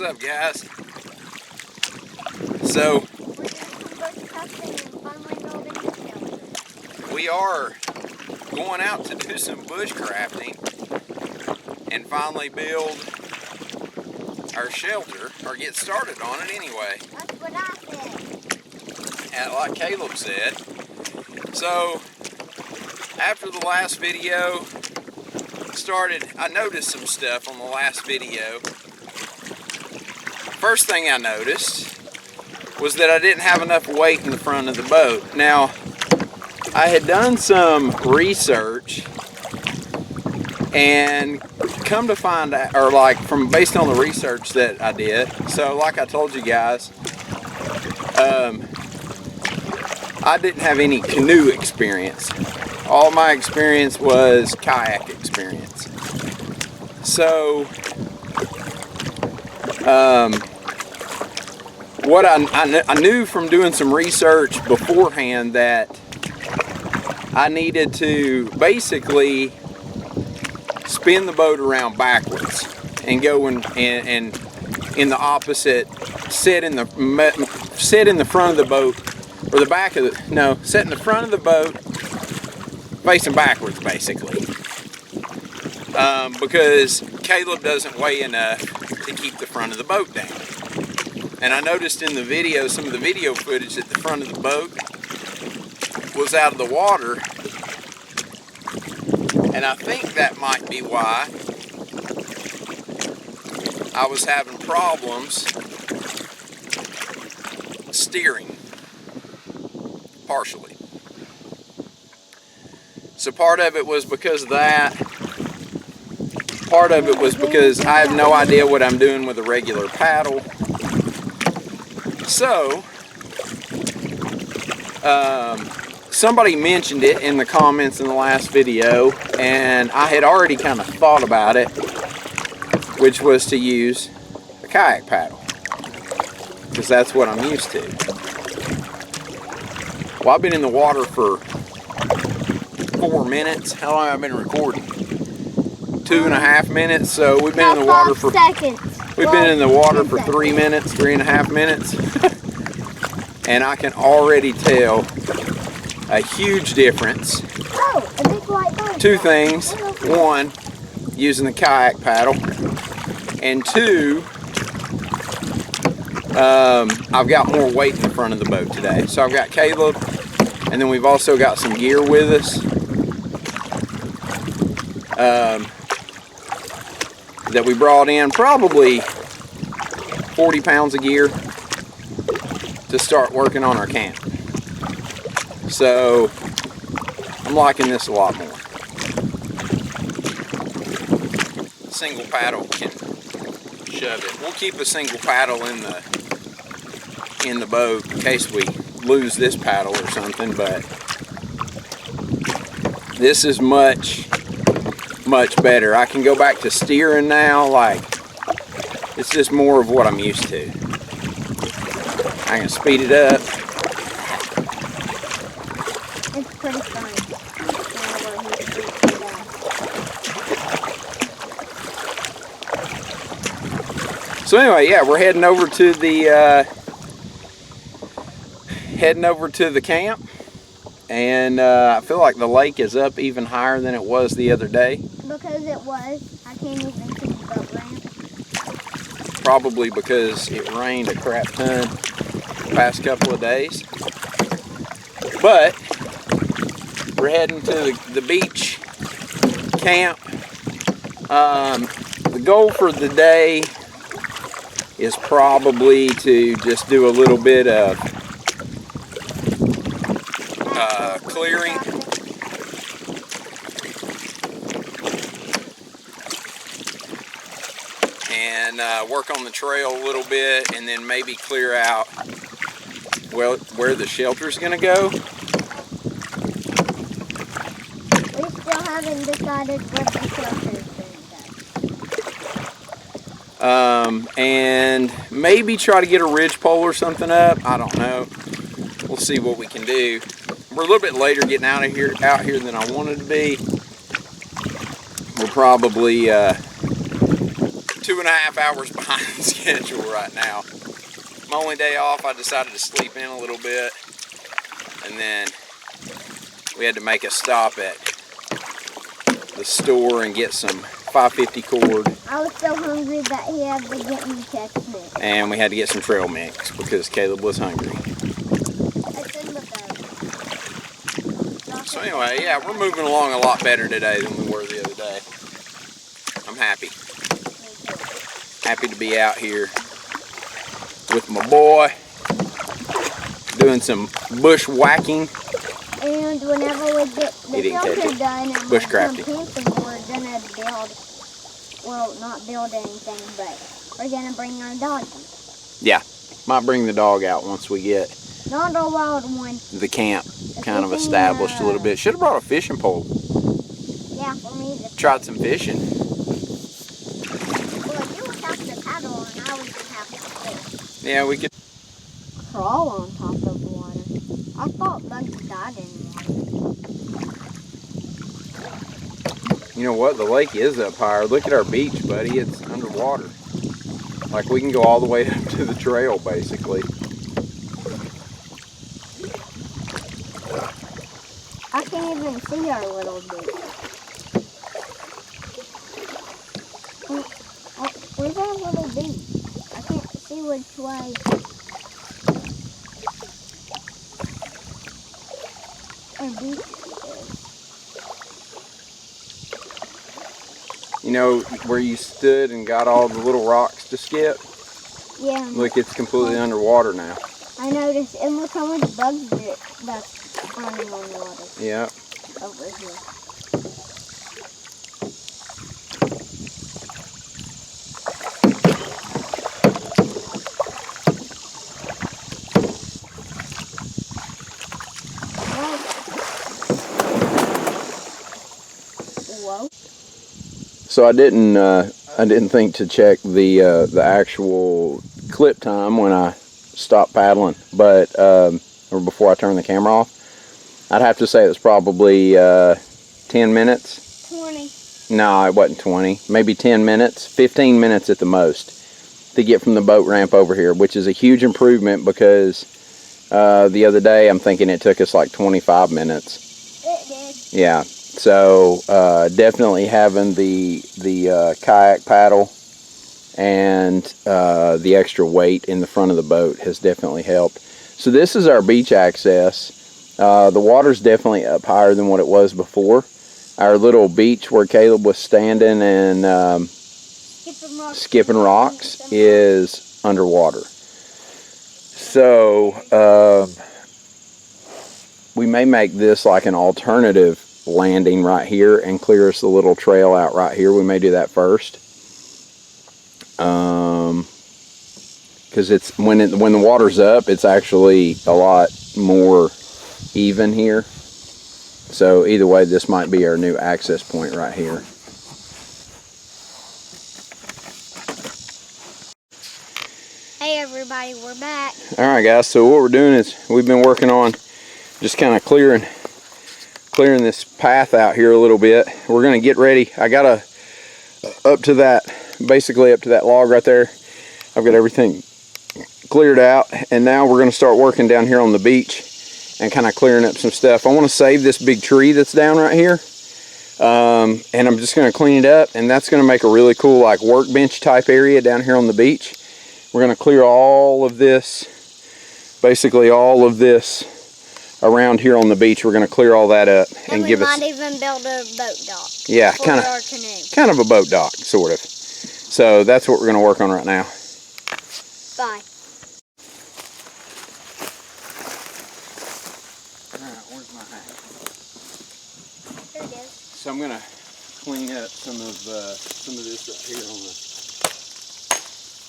up, guys? So we are going out to do some bush crafting and finally build our shelter, or get started on it anyway. That's what I said. And like Caleb said. So after the last video started, I noticed some stuff on the last video. First thing I noticed was that I didn't have enough weight in the front of the boat. Now, I had done some research and come to find out, or like based on the research that I did, so like I told you guys, I didn't have any canoe experience. All my experience was kayak experience. So, what I knew from doing some research beforehand that I needed to basically spin the boat around backwards and go in the opposite, sit in the front of the boat, or the back of the, no, sit in the front of the boat facing backwards basically, because Caleb doesn't weigh enough to keep the front of the boat down. And I noticed in the video, some of the video footage, that the front of the boat was out of the water. And I think that might be why I was having problems steering, partially. So part of it was because of that. Part of it was because I have no idea what I'm doing with a regular paddle. So, somebody mentioned it in the comments in the last video, and I had already kind of thought about it, which was to use a kayak paddle, because that's what I'm used to. Well, I've been in the water for 4 minutes. How long have I been recording? 2.5 minutes. So we've been in the water for seconds. We've been in the water for 3 minutes, 3.5 minutes, and I can already tell a huge difference. Oh, a big white bird. Two things: one, using the kayak paddle, and two, I've got more weight in the front of the boat today. So I've got Caleb, and then we've also got some gear with us that we brought in, probably 40 pounds of gear to start working on our camp. So I'm liking this a lot more. Single paddle can shove it. We'll keep a single paddle in the boat in case we lose this paddle or something, but this is much better. I can go back to steering now. Like, it's just more of what I'm used to. I can speed it up. It's pretty fun. So anyway, yeah, we're heading over to the camp, and I feel like the lake is up even higher than it was the other day. Because it was. I can't even see the boat ramp. Probably because it rained a crap ton the past couple of days. But we're heading to the beach camp. The goal for the day is probably to just do a little bit of clearing. And work on the trail a little bit, and then maybe clear out where the shelter's gonna go. We still haven't decided what the shelter is going to go. And maybe try to get a ridge pole or something up. I don't know. We'll see what we can do. We're a little bit later getting out here than I wanted to be. We'll probably 2.5 hours behind schedule right now. My only day off, I decided to sleep in a little bit, and then we had to make a stop at the store and get some 550 cord. I was so hungry that he had to get me Chex Mix. And we had to get some trail mix because Caleb was hungry. It's in the bag. So anyway, yeah, we're moving along a lot better today than we were the other day. I'm happy. Happy to be out here with my boy, doing some bushwhacking. And whenever we get the filter done and we're Bushcrafting. camping, we're gonna build, well, not build anything, but we're gonna bring our dog in. Yeah, might bring the dog out once we get Not a wild one. the camp kind of established a little bit. Should have brought a fishing pole. Yeah, for me to Tried some fishing. Well, you would have to paddle and I would just have to fish. Yeah, we could. Crawl on top of the water. I thought bugs died in water. You know what? The lake is up higher. Look at our beach, buddy. It's underwater. Like we can go all the way up to the trail, basically. I can't even see our little beach. Where's our little beach? I can't see which way. Our beach is. You know where you stood and got all the little rocks to skip? Yeah. Look, it's completely underwater now. I noticed, and look how much bugs that's running on the water. Yeah. Over here. Whoa. So I didn't think to check the actual clip time when I stopped paddling, but or before I turned the camera off. I'd have to say it was probably 10 minutes. 20. No, it wasn't 20. Maybe 10 minutes, 15 minutes at the most to get from the boat ramp over here, which is a huge improvement because the other day I'm thinking it took us like 25 minutes. It did. Yeah. So definitely having the kayak paddle and the extra weight in the front of the boat has definitely helped. So this is our beach access. The water's definitely up higher than what it was before. Our little beach where Caleb was standing and skipping rocks is underwater. So we may make this like an alternative landing right here and clear us the little trail out right here. We may do that first, because it's when the water's up, it's actually a lot more even here. So either way, this might be our new access point right here. Hey everybody, we're back. All right, guys. So what we're doing is we've been working on just kind of clearing this path out here a little bit. We're gonna get ready. I got basically up to that log right there. I've got everything cleared out, and now we're gonna start working down here on the beach and kind of clearing up some stuff. I want to save this big tree that's down right here, and I'm just gonna clean it up, and that's gonna make a really cool like workbench type area down here on the beach. We're gonna clear all of this, basically all of this around here on the beach. We're going to clear all that up and give us. We might even build a boat dock. Yeah, for our canoe. Kind of a boat dock, sort of. So that's what we're going to work on right now. Bye. All right, where's my hat? Here it is. So I'm going to clean up some of this right here on the.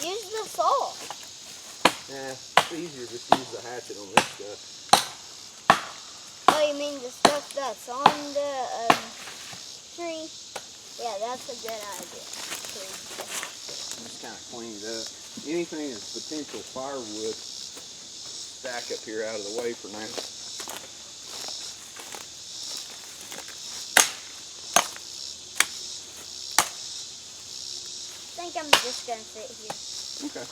Use the saw. Yeah, it's easier just to use the hatchet on this stuff. Oh, you mean the stuff that's on the tree? Yeah, that's a good idea. Just kind of clean it up. Anything that's potential firewood, stack up here out of the way for now. Thank think I'm just gonna sit here. Okay.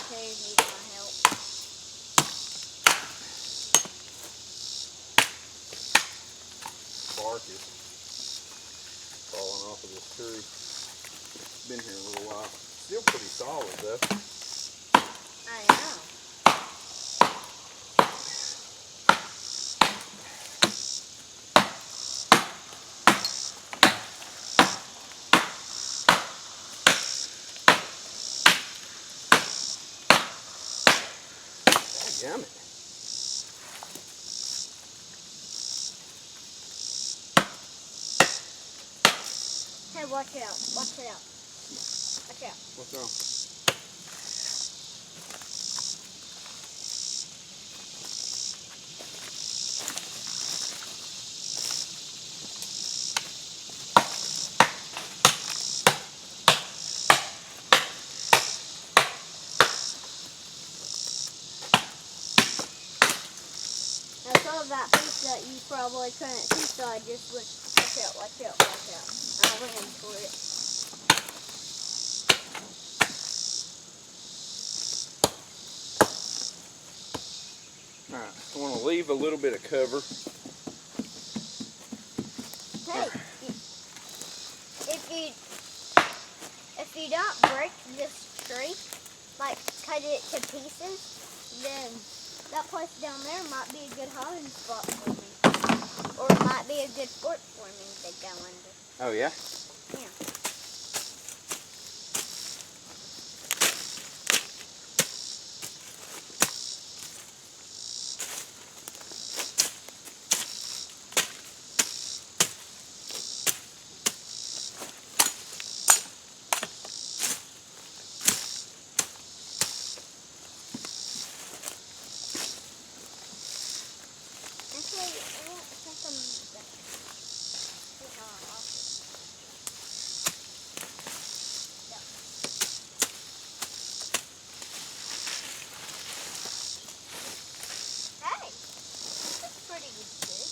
Terry needs my help. Bark is falling off of this tree. Been here a little while. Still pretty solid though. I know. Damn it. Hey, watch it out. Watch it out. Watch out. What's wrong? I saw that piece that you probably couldn't see, so I just went, watch out, watch out, watch out. I ran for it. Alright, I want to leave a little bit of cover. Hey, if you don't break this tree, like cut it to pieces, then that place down there might be a good hiding spot for me. Or it might be a good fort for me to go under. Oh yeah? Yeah. Actually, I don't think I'm back. Hey, that's pretty good.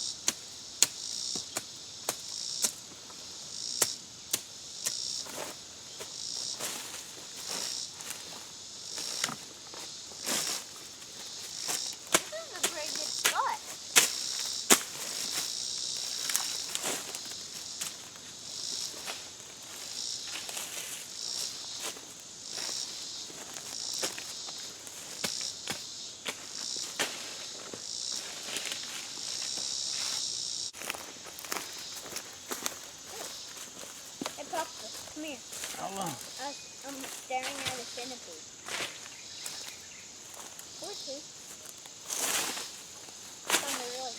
This is a pretty good spot. Hey, Papa, come here. Hold on. I'm staring at a centipede. Or two. On the really.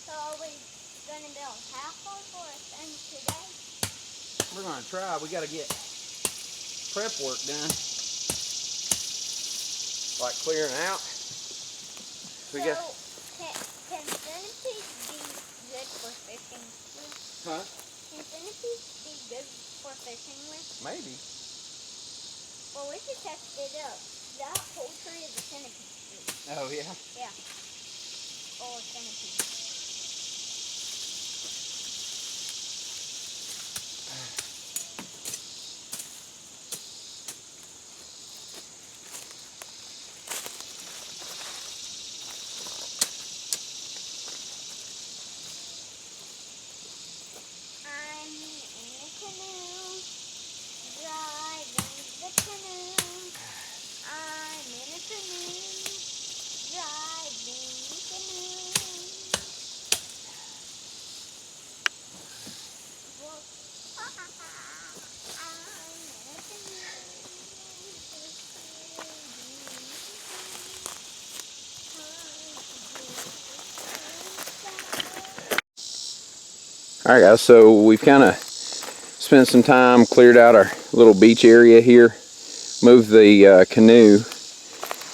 So are we going to build half of or a thing today? We're going to try. We got to get prep work done. Like clearing out. We So, got. can centipedes be good for fishing with? Huh? Can centipedes be good for fishing with? Maybe. Well, we should test it up. That whole tree is a centipede tree. Oh yeah? Yeah. Full of centipedes. All right, guys, so we've kind of spent some time, cleared out our little beach area here, moved the canoe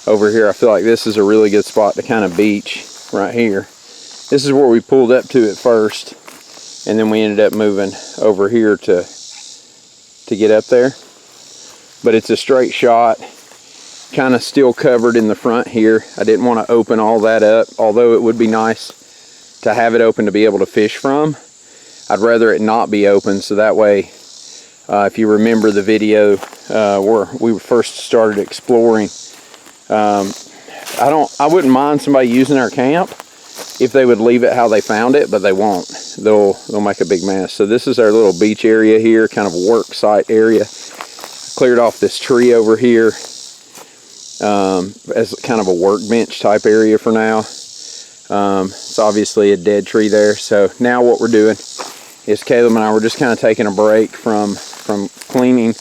over here. I feel like this is a really good spot to kind of beach right here. This is where we pulled up to at first, and then we ended up moving over here to get up there. But it's a straight shot, kind of still covered in the front here. I didn't want to open all that up, although it would be nice to have it open to be able to fish from. I'd rather it not be open, so that way, if you remember the video where we first started exploring, I wouldn't mind somebody using our camp if they would leave it how they found it, but they won't. They'll make a big mess. So this is our little beach area here, kind of a work site area. Cleared off this tree over here as kind of a workbench type area for now. It's obviously a dead tree there. So now what we're doing is Caleb and I were just kind of taking a break from cleaning,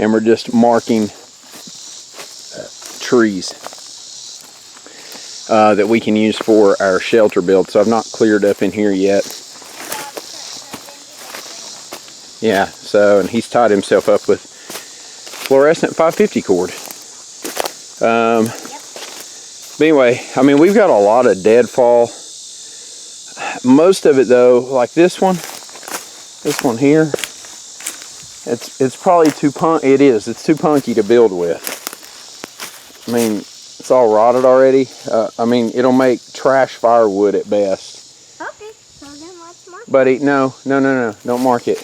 and we're just marking trees that we can use for our shelter build. So I've not cleared up in here yet. Yeah, so, and he's tied himself up with fluorescent 550 cord. But anyway, I mean, we've got a lot of deadfall. Most of it though, like this one here, it's probably too it's too punky to build with. I mean, it's all rotted already. I mean, it'll make trash firewood at best. Okay, so then let's mark it. Buddy, no, don't mark it.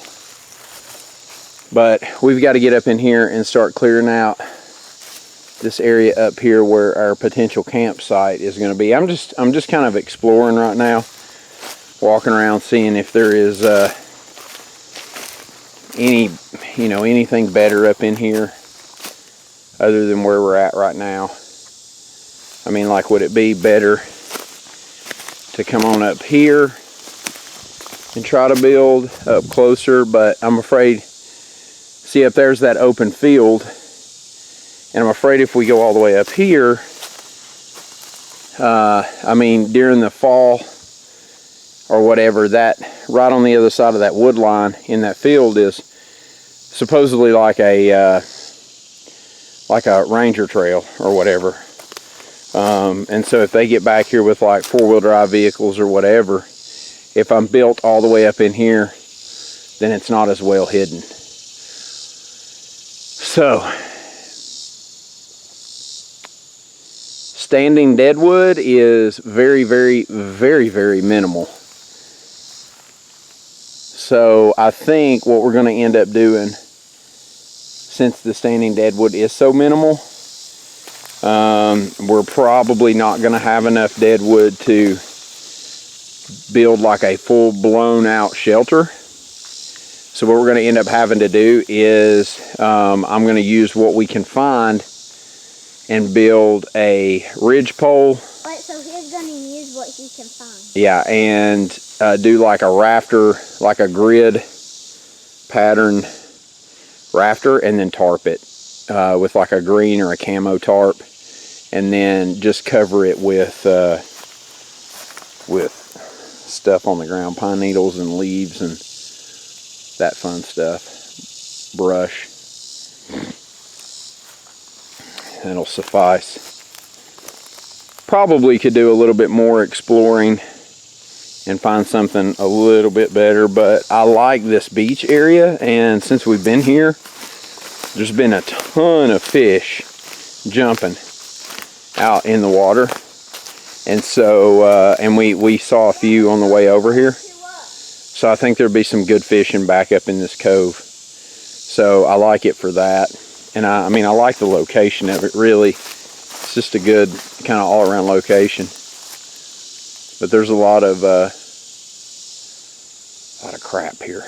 But we've got to get up in here and start clearing out this area up here where our potential campsite is going to be. I'm just kind of exploring right now, walking around, seeing if there is anything better up in here other than where we're at right now. I mean, like, would it be better to come on up here and try to build up closer? But I'm afraid, see, up there's that open field, and I'm afraid if we go all the way up here, I mean, during the fall or whatever, that right on the other side of that wood line in that field is supposedly like a ranger trail or whatever. And so if they get back here with like four-wheel drive vehicles or whatever, if I'm built all the way up in here, then it's not as well hidden. So, standing deadwood is very, very, very, very minimal. So I think what we're going to end up doing, since the standing deadwood is so minimal, we're probably not going to have enough deadwood to build like a full blown out shelter. So what we're going to end up having to do is I'm going to use what we can find and build a ridge pole. Wait, so he's going to use what he can find. Yeah, and do like a rafter, like a grid pattern rafter, and then tarp it with like a green or a camo tarp, and then just cover it with stuff on the ground, pine needles and leaves and that fun stuff, brush. That'll suffice. Probably could do a little bit more exploring and find something a little bit better, but I like this beach area, and since we've been here, there's been a ton of fish jumping out in the water, and so and we saw a few on the way over here, so I think there'll be some good fishing back up in this cove. So I like it for that, and I mean, I like the location of it. Really, it's just a good kind of all-around location. But there's a lot of crap here.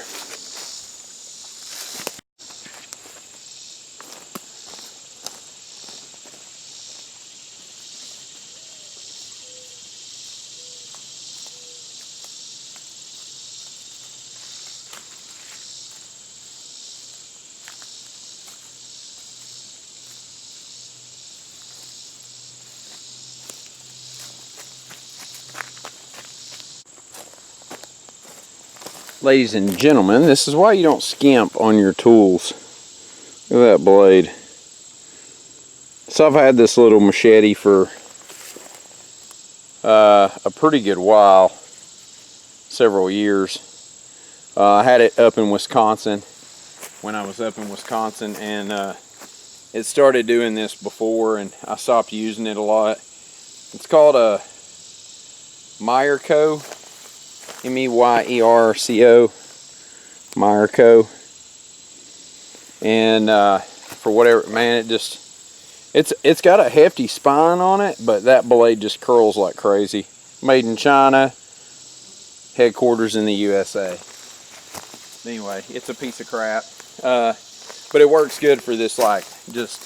Ladies and gentlemen, this is why you don't skimp on your tools. Look at that blade. So I've had this little machete for a pretty good while, several years. I had it up in Wisconsin when I was up in Wisconsin, and it started doing this before, and I stopped using it a lot. It's called a Meyerco, M-E-Y-E-R-C-O, Meyerco, and for whatever, man, it's got a hefty spine on it, but that blade just curls like crazy. Made in China, headquarters in the USA. Anyway, it's a piece of crap, but it works good for this, like, just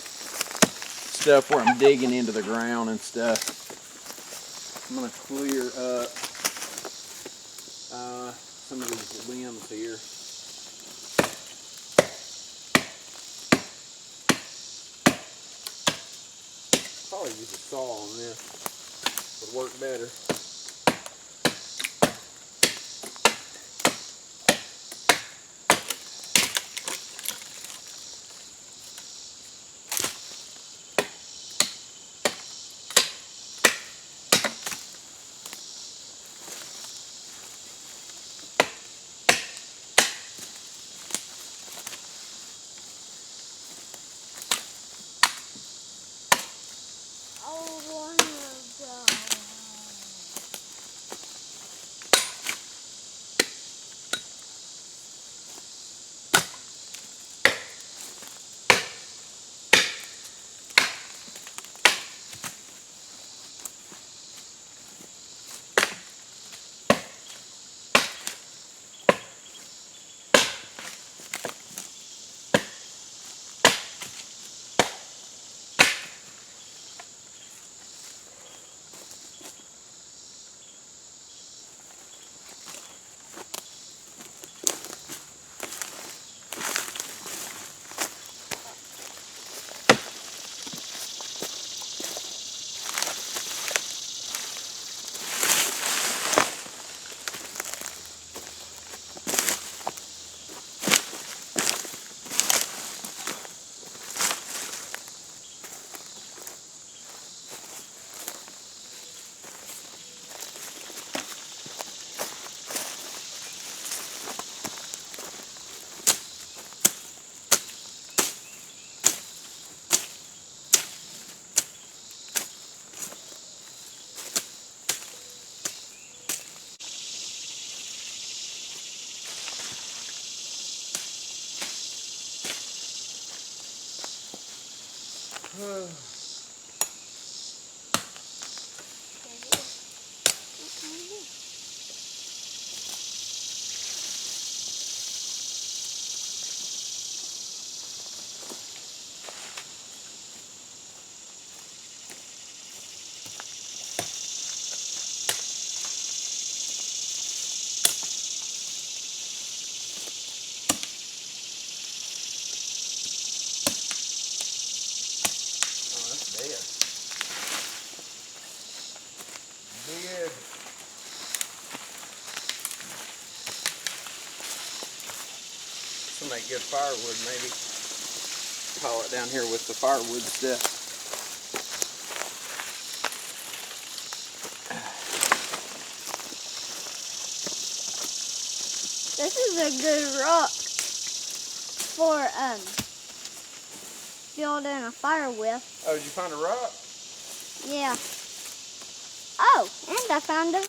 stuff where I'm digging into the ground and stuff. I'm gonna clear up some of these limbs here. Probably use a saw on this, would work better. This will make good firewood, maybe. Pile it down here with the firewood stuff. This is a good rock for building a fire with. Oh, did you find a rock? Yeah. Oh, and I found a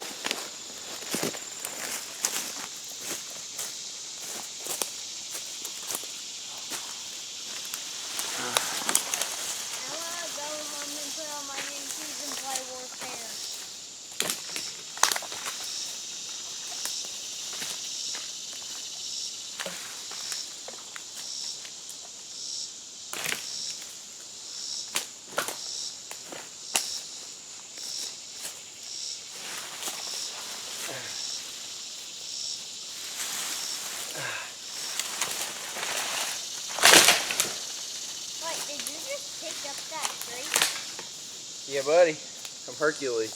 up that tree? Yeah, buddy. I'm Hercules.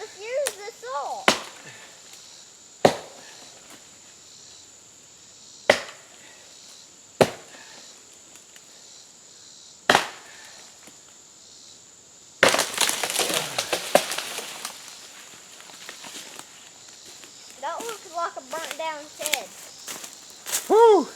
Just use the saw. That looks like a burnt down shed. Whew!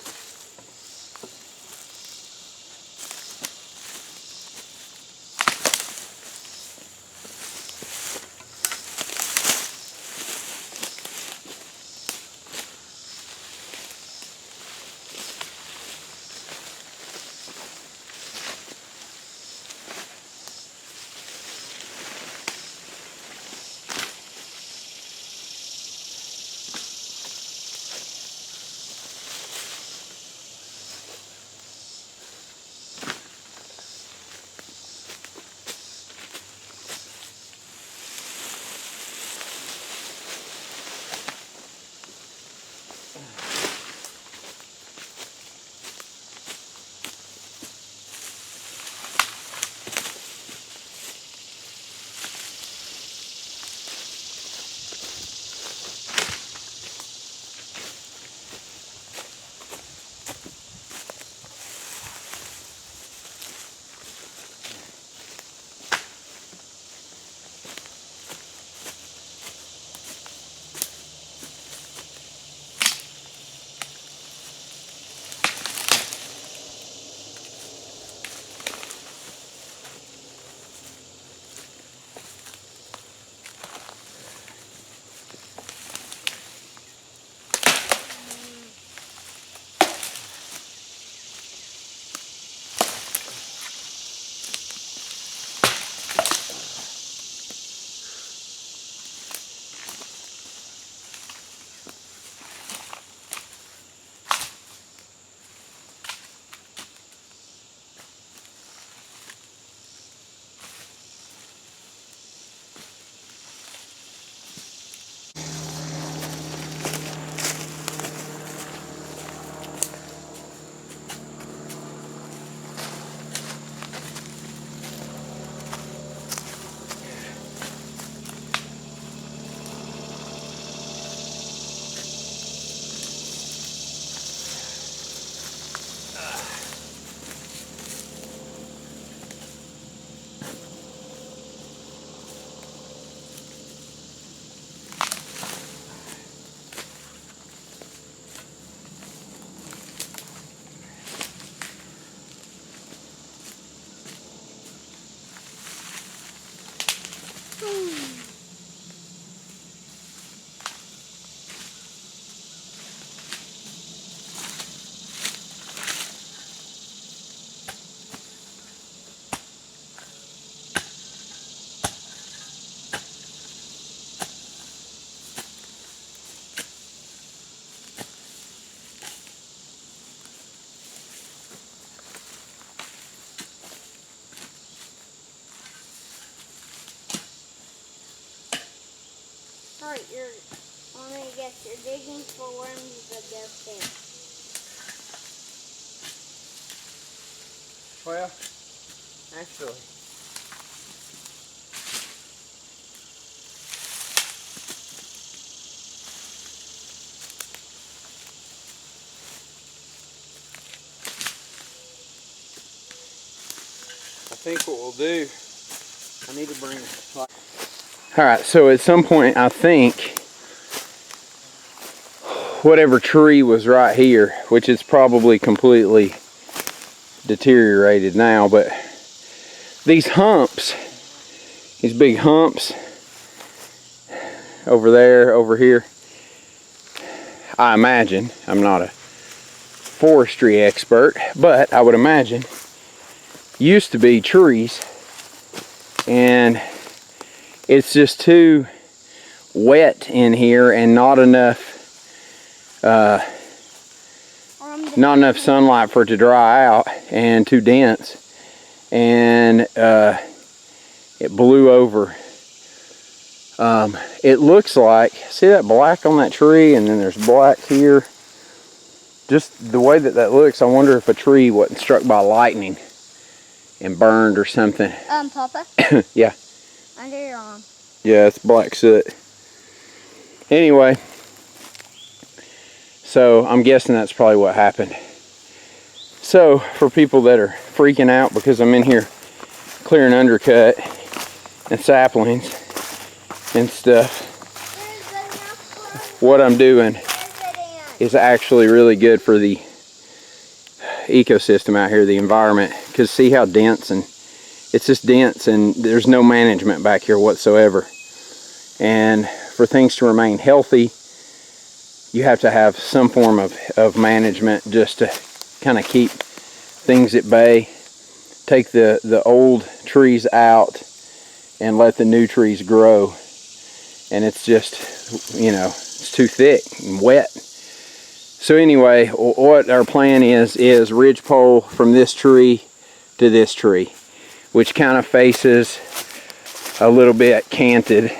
Alright, let me guess, you're digging for worms that go in. Well, actually. I think what we'll do, I need to bring it. Alright, so at some point I think whatever tree was right here, which is probably completely deteriorated now, but these humps, these big humps over there, over here, I imagine, I'm not a forestry expert, but I would imagine used to be trees, and it's just too wet in here and not enough sunlight for it to dry out, and too dense, and it blew over. It looks like, see that black on that tree, and then there's black here. Just the way that that looks, I wonder if a tree wasn't struck by lightning and burned or something. Papa? Yeah. Under your arm. Yeah, it's black soot. Anyway, so I'm guessing that's probably what happened. So, for people that are freaking out because I'm in here clearing undercut and saplings and stuff, what I'm doing is actually really good for the ecosystem out here, the environment, because see how dense, and it's just dense and there's no management back here whatsoever. And for things to remain healthy, you have to have some form of management just to kind of keep things at bay. Take the old trees out and let the new trees grow. And it's just, you know, it's too thick and wet. So anyway, what our plan is ridgepole from this tree to this tree, which kind of faces a little bit canted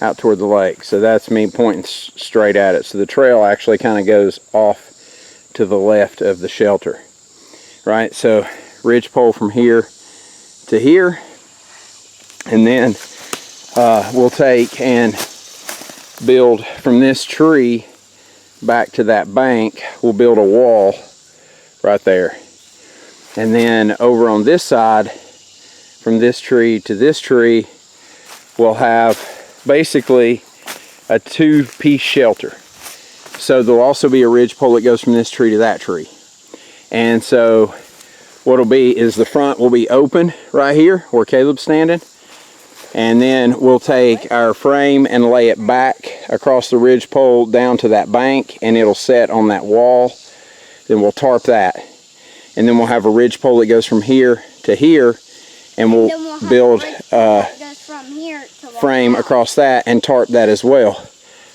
out toward the lake. So that's me pointing straight at it. So the trail actually kind of goes off to the left of the shelter, right? So ridgepole from here to here, and then we'll take and build from this tree back to that bank. We'll build a wall right there, and then over on this side, from this tree to this tree, we'll have basically a two-piece shelter. So there'll also be a ridgepole that goes from this tree to that tree. And so what'll be is the front will be open right here where Caleb's standing. And then we'll take our frame and lay it back across the ridgepole down to that bank, and it'll set on that wall. Then we'll tarp that. And then we'll have a ridgepole that goes from here to here, and we'll build frame across that and tarp that as well.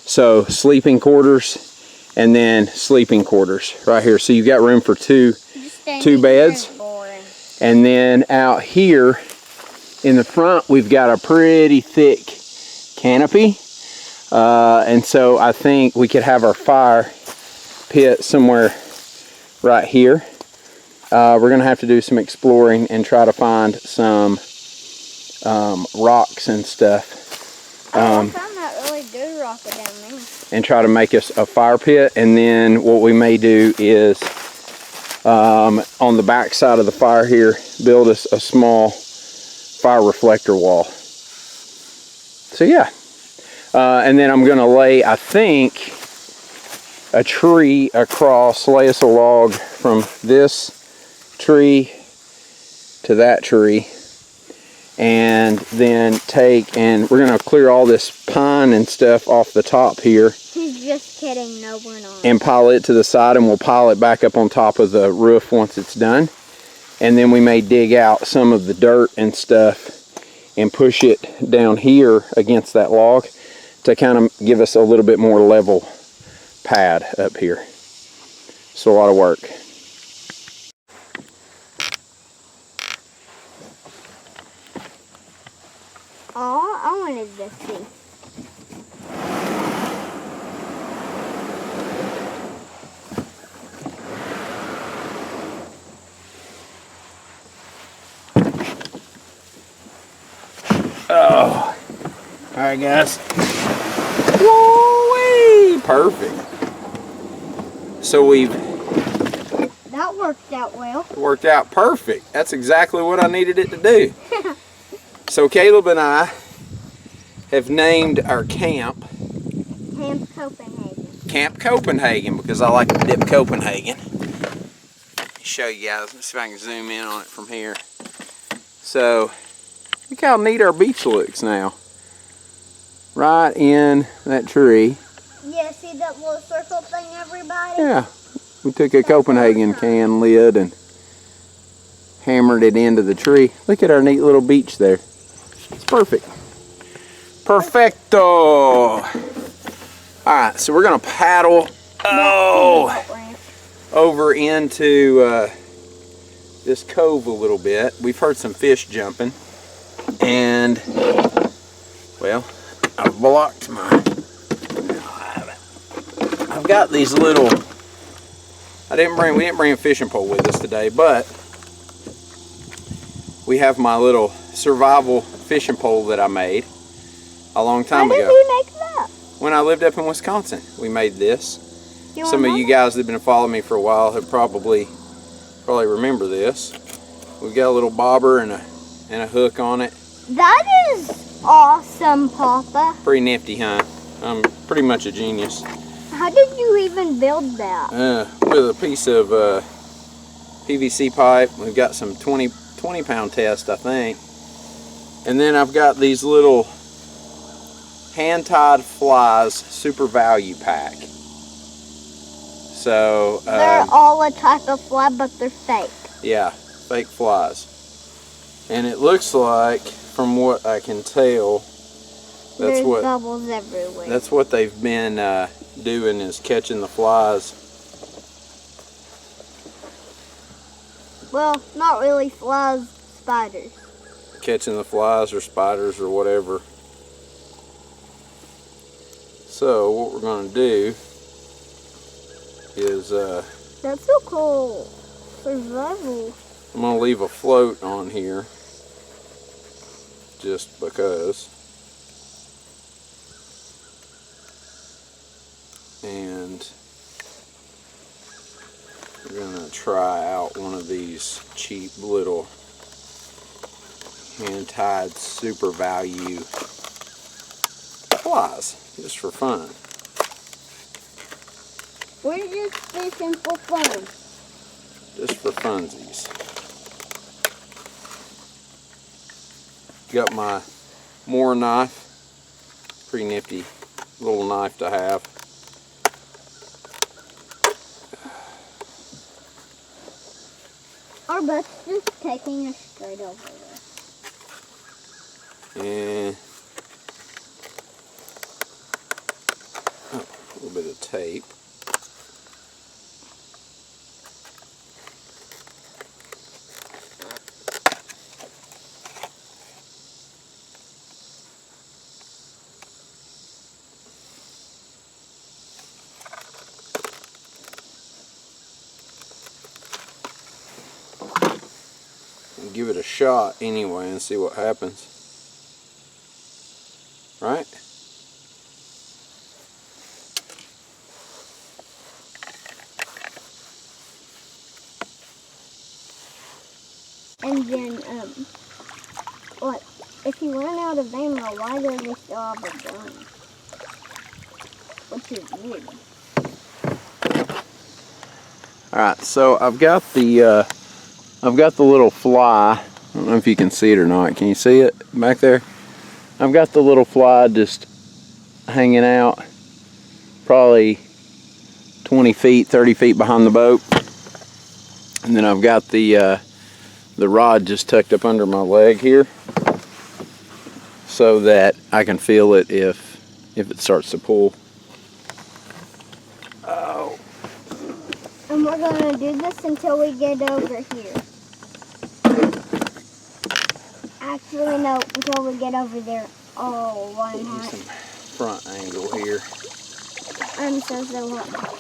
So sleeping quarters and then sleeping quarters right here. So you've got room for two beds. And then out here in the front, we've got a pretty thick canopy. And so I think we could have our fire pit somewhere right here. We're going to have to do some exploring and try to find some rocks and stuff. I found that really good rock down there. And try to make us a fire pit. And then what we may do is on the back side of the fire here, build us a small fire reflector wall. So yeah. And then I'm going to lay, I think, a tree across, lay us a log from this tree to that tree, and then take, and we're going to clear all this pine and stuff off the top here. He's just kidding, no we're not. And pile it to the side, and we'll pile it back up on top of the roof once it's done. And then we may dig out some of the dirt and stuff and push it down here against that log to kind of give us a little bit more level pad up here. So a lot of work. Oh, I wanted to see. Oh, all right, guys. Woo-wee! Perfect. So we've That worked out well. worked out perfect. That's exactly what I needed it to do. So Caleb and I have named our camp Camp Copenhagen. Camp Copenhagen because I like to dip Copenhagen. Let me show you guys. Let's see if I can zoom in on it from here. So look how neat our beach looks now. Right in that tree. Yeah, see that little circle thing, everybody? Yeah. We took a Copenhagen can lid and hammered it into the tree. Look at our neat little beach there. It's perfect. Perfecto. Alright, so we're going to paddle over into this cove a little bit. We've heard some fish jumping. And, well, I've blocked my... No, I haven't. I've got these little... we didn't bring a fishing pole with us today, but we have my little survival fishing pole that I made a long time ago. When did you make that? When I lived up in Wisconsin, we made this. You Some of you guys that have been following me for a while have probably remember this. We've got a little bobber and a hook on it. That is awesome, Papa. Pretty nifty, huh? I'm pretty much a genius. How did you even build that? With a piece of PVC pipe. We've got some 20 pound test, I think. And then I've got these little hand-tied flies super value pack. So They're all a type of fly, but they're fake. yeah, fake flies. And it looks like, from what I can tell, There's bubbles everywhere. that's what they've been doing, is catching the flies. Well, not really flies, spiders. Catching the flies or spiders or whatever. So what we're going to do is That's so cool. Survival. I'm going to leave a float on here just because. And we're going to try out one of these cheap little hand-tied super value flies, just for fun. We're just fishing for fun. Just for funsies. Got my Moore knife. Pretty nifty little knife to have. Our boat's just taking us straight over there. And a little bit of tape. Give it a shot anyway and see what happens. Right? And then, what? If you run out of ammo, why do they still have a gun? Which is weird. Alright, so I've got the little fly. I don't know if you can see it or not. Can you see it back there? I've got the little fly just hanging out probably 20 feet, 30 feet behind the boat. And then I've got the rod just tucked up under my leg here so that I can feel it if it starts to pull. Oh. And we're going to do this until we get over here. really know until we get over there. Oh, one Get you hot. some front angle here. I'm so hot.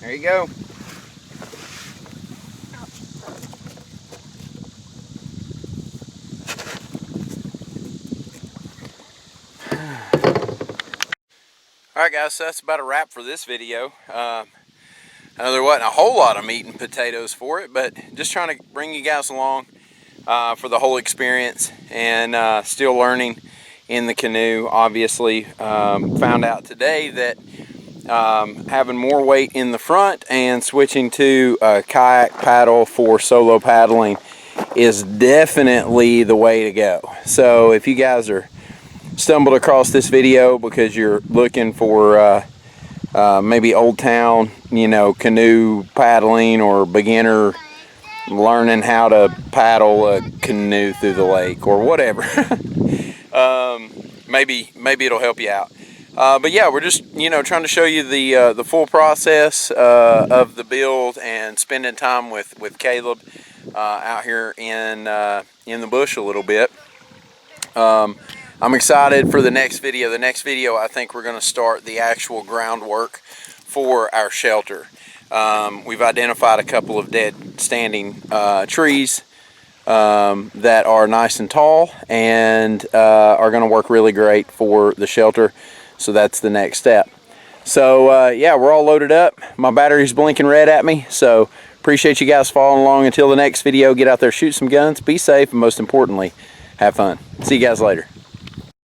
There you go. Alright guys, so that's about a wrap for this video. I know there wasn't a whole lot of meat and potatoes for it, but just trying to bring you guys along for the whole experience, and still learning in the canoe. Obviously, found out today that having more weight in the front and switching to a kayak paddle for solo paddling is definitely the way to go. So if you guys are stumbled across this video because you're looking for maybe old town, canoe paddling, or beginner learning how to paddle a canoe through the lake or whatever, maybe it'll help you out. But yeah, we're just trying to show you the full process of the build and spending time with Caleb out here in the bush a little bit. I'm excited for the next video. The next video, I think we're going to start the actual groundwork for our shelter. We've identified a couple of dead standing trees that are nice and tall and are going to work really great for the shelter. So that's the next step. So yeah, we're all loaded up. My battery's blinking red at me. So appreciate you guys following along. Until the next video, get out there, shoot some guns, be safe, and most importantly, have fun. See you guys later.